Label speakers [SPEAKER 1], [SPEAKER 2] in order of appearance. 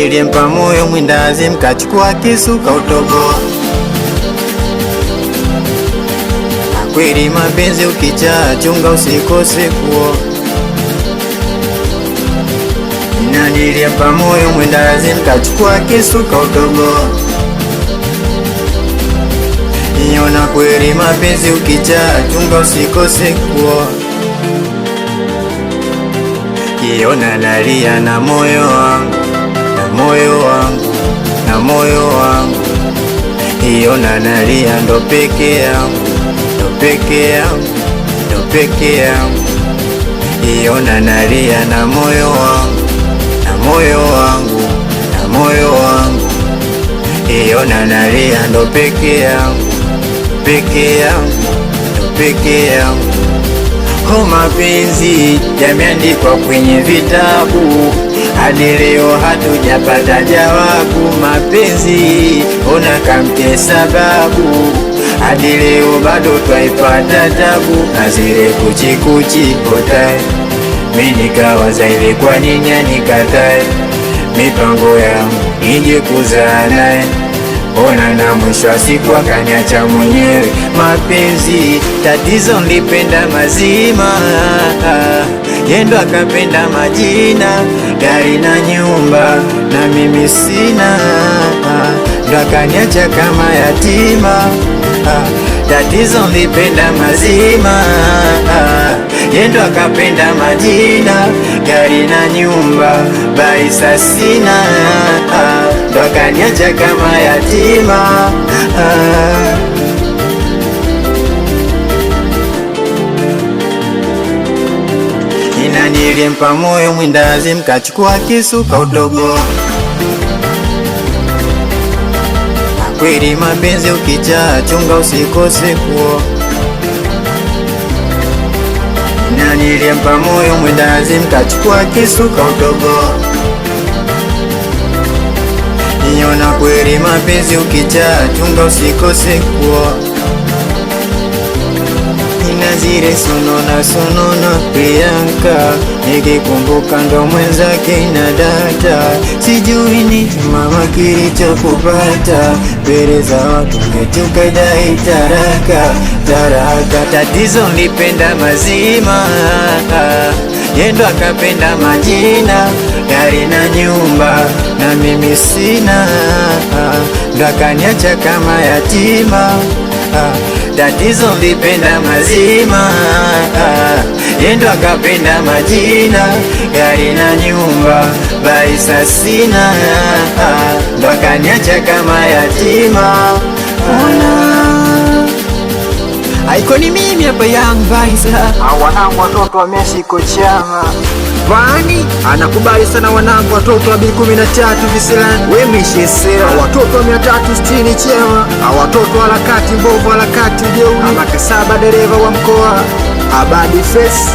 [SPEAKER 1] nilimpa moyo mwindazi, mkachukua kisu kautoboa. Kweli mapenzi ukichaa chunga usikose kuoa. Na nilimpa moyo mwindazi, mkachukua kisu kautoboa. Niona kweli mapenzi ukichaa chunga usikose kuoa. Kiona nalia na moyo wangu, na moyo wangu, na moyo wangu. Kiona nalia ndo peke yangu, ndo peke yangu, ndo peke yangu. Kiona nalia na moyo wangu, na moyo wangu, na moyo wangu. Kiona nalia ndo peke yangu, peke yangu, ndo peke yangu. Kwa mapenzi yameandikwa kwenye vitabu, hadi leo hatujapata jawabu. Mapenzi ona kamke sababu, hadi leo bado twaipata tabu. Na zile kuchikuchi kotae, mimi nikawaza ile kwa nini anikatae. Mipango yangu nije kuzaa naye, ona na mwisho wa siku akaniacha mwenyewe. Mapenzi tatizo, nilipenda mazima, yendo akapenda majina, gari na nyumba, na mimi sina, ndo akaniacha kama yatima. Tatizo, nilipenda mazima, yendo akapenda majina, gari na nyumba, baisa sina, ndo akaniacha kama yatima. Ina nilimpa moyo mwindazi, mkachukua kisu kautoboa. Kweli mapenzi ukichaa chunga usikose kuoa. Ina nilimpa moyo mwindazi, mkachukua kisu kautoboa. Niona kweli mapenzi ukichaa chunga usikose kuoa. Nina zile sonona sonona Priyanka, nikikumbuka ndo mwenzake na data. Sijui ni mama kilichokupata, mbele za watu ketukadai taraka, taraka. Tatizo, nilipenda mazima, yendo akapenda majina, gari na nyumba, na mimi sina, ndo akaniacha kama yatima. Tatizo, nilipenda mazima, yendo akapenda majina, gari na nyumba, baisa sina, ndo akaniacha kama yatima. Haiko ni mimi hapa Young Baisa, wanangu watoto wa Messi kochama. Vani anakubali sana wanangu watoto wa B13 Visilani, Wemishesera watoto wa 360 chema, watoto harakati mbovu, harakati jeuri, Makasaba dereva wa mkoa, Abadi Face